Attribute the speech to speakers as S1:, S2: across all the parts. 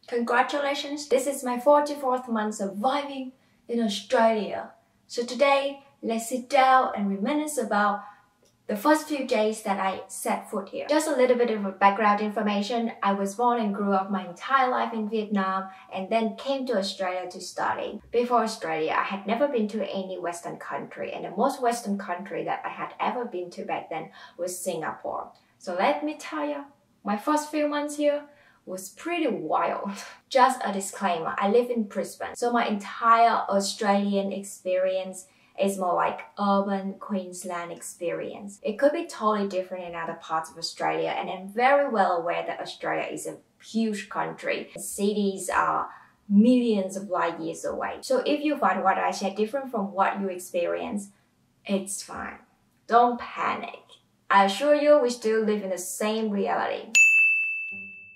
S1: Congratulations, this is my 44th month surviving in Australia. So today, let's sit down and reminisce about the first few days that I set foot here. Just a little bit of background information. I was born and grew up my entire life in Vietnam and then came to Australia to study. Before Australia, I had never been to any Western country, and the most Western country that I had ever been to back then was Singapore. So let me tell you, my first few months here was pretty wild. Just a disclaimer, I live in Brisbane, so my entire Australian experience is more like urban Queensland experience. It could be totally different in other parts of Australia, and I'm very well aware that Australia is a huge country. Cities are millions of light years away. So if you find what I said different from what you experience, it's fine. Don't panic. I assure you we still live in the same reality.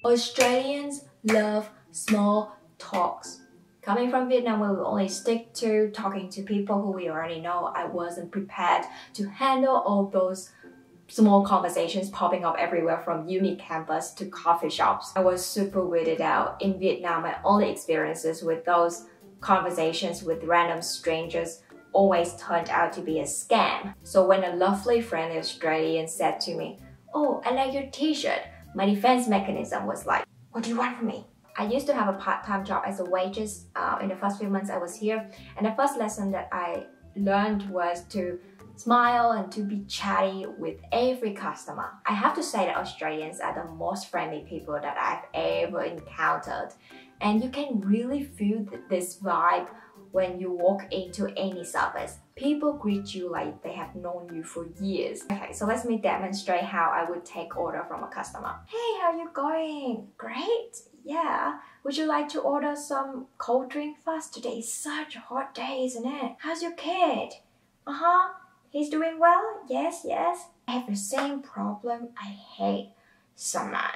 S1: Australians love small talks. Coming from Vietnam, we will only stick to talking to people who we already know. I wasn't prepared to handle all those small conversations popping up everywhere from uni campus to coffee shops. I was super weirded out. In Vietnam, my only experiences with those conversations with random strangers always turned out to be a scam. So when a lovely friendly Australian said to me, "Oh, I like your t-shirt," my defense mechanism was like, "What do you want from me?" I used to have a part-time job as a waitress in the first few months I was here, and the first lesson that I learned was to smile and to be chatty with every customer. I have to say that Australians are the most friendly people that I've ever encountered, and you can really feel this vibe when you walk into any service. People greet you like they have known you for years. Okay, so let me demonstrate how I would take order from a customer. "Hey, how you going? Great? Yeah. Would you like to order some cold drink first? Today is such a hot day, isn't it? How's your kid? Uh-huh. He's doing well? Yes, yes. I have the same problem. I hate summer."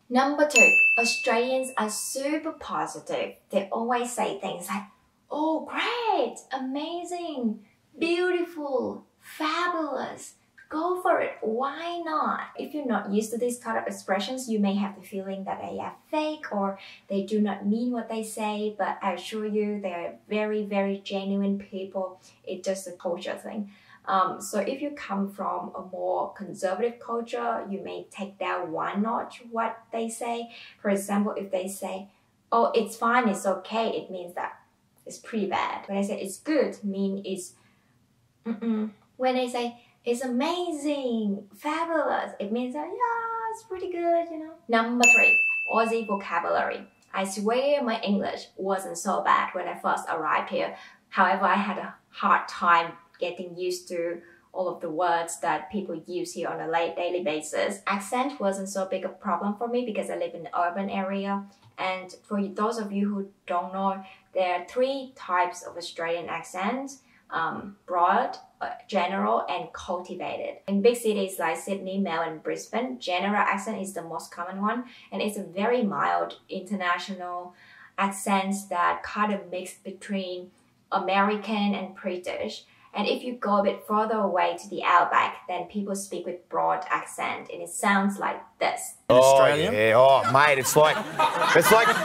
S1: Number 2, Australians are super positive. They always say things like, "Oh, great, amazing, beautiful, fabulous. Go for it, why not?" If you're not used to these kind of expressions, you may have the feeling that they are fake or they do not mean what they say, but I assure you they are very, very genuine people. It's just a culture thing. So if you come from a more conservative culture, you may take down one notch what they say. For example, if they say, "Oh, it's fine, it's okay," it means that it's pretty bad. When I say it's good, mean it's When they say it's amazing, fabulous, it means that yeah, it's pretty good, you know. Number 3, Aussie vocabulary. I swear my English wasn't so bad when I first arrived here. However, I had a hard time getting used to all of the words that people use here on a daily basis. Accent wasn't so big a problem for me because I live in an urban area. And for those of you who don't know, there are 3 types of Australian accents: broad, general, and cultivated. In big cities like Sydney, Melbourne, Brisbane, general accent is the most common one, and it's a very mild international accent that kind of mix between American and British. And if you go a bit further away to the outback, then people speak with broad accent, and it sounds like this.
S2: Australian? Yeah, oh mate, it's like,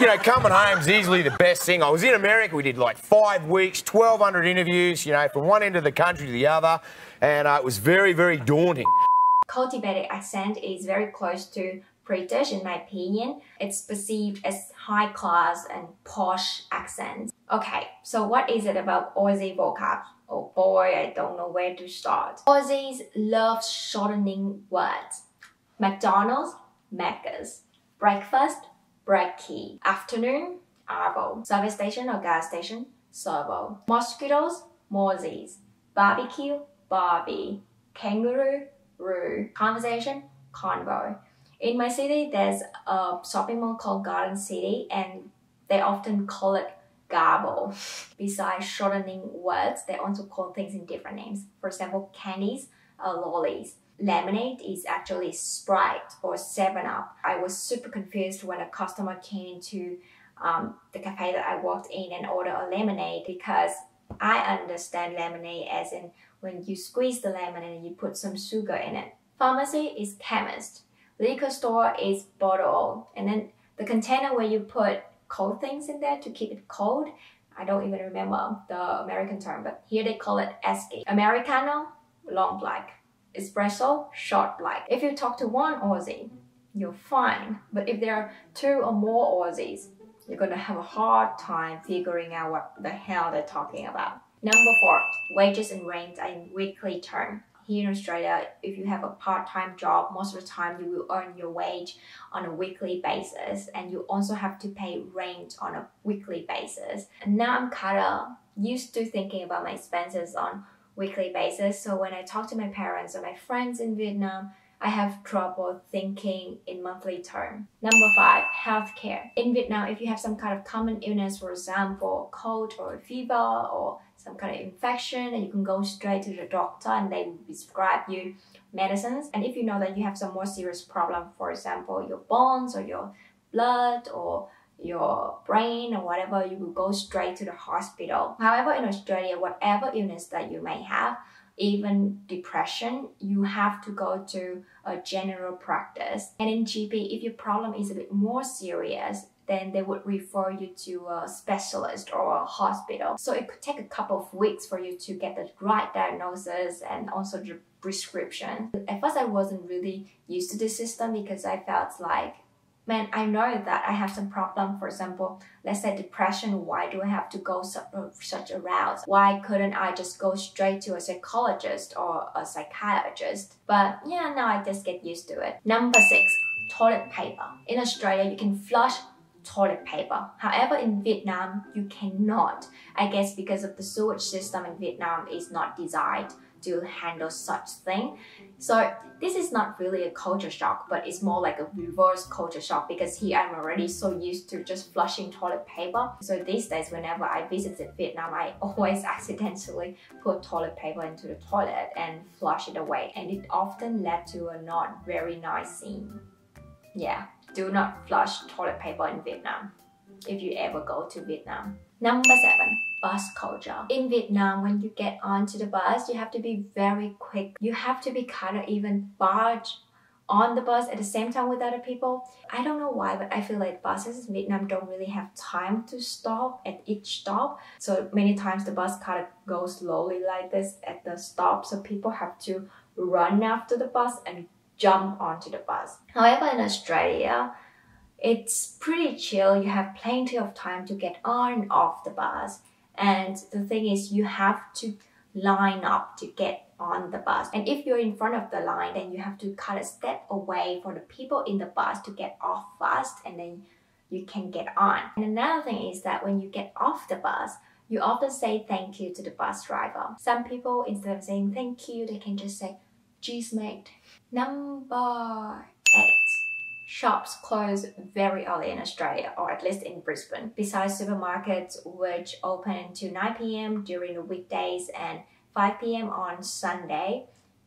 S2: you know, coming home's easily the best thing. I was in America, we did like 5 weeks, 1,200 interviews, you know, from one end of the country to the other, and it was very, very daunting.
S1: Cultivated accent is very close to British, in my opinion. It's perceived as high class and posh accents. Okay, so what is it about Aussie vocab? Oh boy, I don't know where to start. Aussies love shortening words. McDonald's, Macca's. Breakfast, brekkie. Afternoon, arvo. Service station or gas station, servo. Mosquitoes, mozzies. Barbecue, barbie. Kangaroo, roo. Conversation, convo. In my city, there's a shopping mall called Garden City, and they often call it garble. Besides shortening words, they also call things in different names. For example, candies are lollies. Lemonade is actually Sprite or 7-Up. I was super confused when a customer came into the cafe that I walked in and ordered a lemonade, because I understand lemonade as in when you squeeze the lemon and you put some sugar in it. Pharmacy is chemist. Liquor store is bottle. And then the container where you put cold things in there to keep it cold. I don't even remember the American term, but here they call it esky. Americano, long black. Espresso, short black. If you talk to one Aussie, you're fine. But if there are 2 or more Aussies, you're gonna have a hard time figuring out what the hell they're talking about. Number 4, wages and rent are in weekly term. Here in Australia, if you have a part-time job, most of the time you will earn your wage on a weekly basis, and you also have to pay rent on a weekly basis. And now I'm kind of used to thinking about my expenses on weekly basis. So when I talk to my parents or my friends in Vietnam, I have trouble thinking in monthly term. Number 5, healthcare. In Vietnam, if you have some kind of common illness, for example, cold or fever or some kind of infection, and you can go straight to the doctor and they will prescribe you medicines. And if you know that you have some more serious problem, for example, your bones or your blood or your brain or whatever, you will go straight to the hospital. However, in Australia, whatever illness that you may have, even depression, you have to go to a general practice. And in GP, if your problem is a bit more serious, then they would refer you to a specialist or a hospital. So it could take a couple of weeks for you to get the right diagnosis and also the prescription. At first, I wasn't really used to this system because I felt like, man, I know that I have some problem. For example, let's say depression, why do I have to go such a route? Why couldn't I just go straight to a psychologist or a psychiatrist? But yeah, now I just get used to it. Number 6, toilet paper. In Australia, you can flush toilet paper. However, in Vietnam, you cannot. I guess because of the sewage system in Vietnam is not designed to handle such thing. So this is not really a culture shock, but it's more like a reverse culture shock because here I'm already so used to just flushing toilet paper. So these days, whenever I visited Vietnam, I always accidentally put toilet paper into the toilet and flush it away. And it often led to a not very nice scene. Yeah, do not flush toilet paper in Vietnam if you ever go to Vietnam. Number 7, bus culture. In Vietnam, when you get onto the bus, you have to be very quick. You have to be kind of even barge on the bus at the same time with other people. I don't know why, but I feel like buses in Vietnam don't really have time to stop at each stop. So many times the bus kind of goes slowly like this at the stop. So people have to run after the bus and jump onto the bus. However, in Australia, it's pretty chill. You have plenty of time to get on and off the bus. And the thing is, you have to line up to get on the bus. And if you're in front of the line, then you have to kind of step away for the people in the bus to get off fast, and then you can get on. And another thing is that when you get off the bus, you often say thank you to the bus driver. Some people, instead of saying thank you, they can just say, "Cheers, mate." Number 8. Shops close very early in Australia, or at least in Brisbane. Besides supermarkets, which open until 9 p.m. during the weekdays and 5 p.m. on Sunday,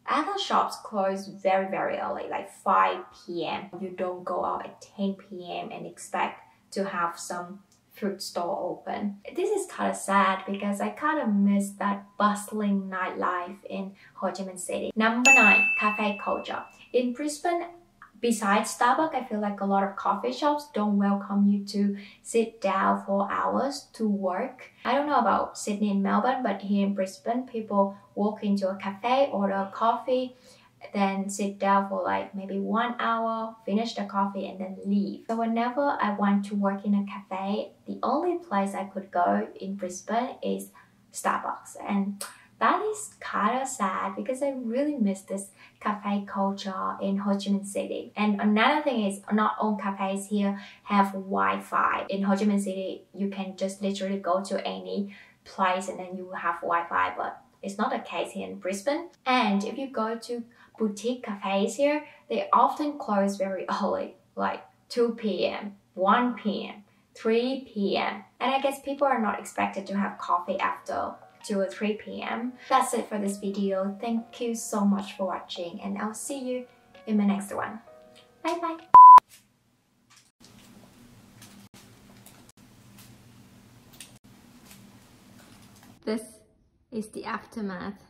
S1: other shops close very, very early, like 5 p.m. You don't go out at 10 p.m. and expect to have some fruit store open. This is kind of sad because I kind of miss that bustling nightlife in Ho Chi Minh City. Number 9, cafe culture. In Brisbane, besides Starbucks, I feel like a lot of coffee shops don't welcome you to sit down for hours to work. I don't know about Sydney and Melbourne, but here in Brisbane, people walk into a cafe, order a coffee, then sit down for like maybe 1 hour, finish the coffee, and then leave. So whenever I want to work in a cafe, the only place I could go in Brisbane is Starbucks. And that is kind of sad because I really miss this cafe culture in Ho Chi Minh City. And another thing is, not all cafes here have Wi-Fi. In Ho Chi Minh City, you can just literally go to any place and then you have Wi-Fi, but it's not the case here in Brisbane. And if you go to boutique cafes here, they often close very early, like 2 p.m., 1 p.m., 3 p.m. And I guess people are not expected to have coffee after 2 or 3 p.m. That's it for this video. Thank you so much for watching, and I'll see you in my next one. Bye bye. This is the aftermath.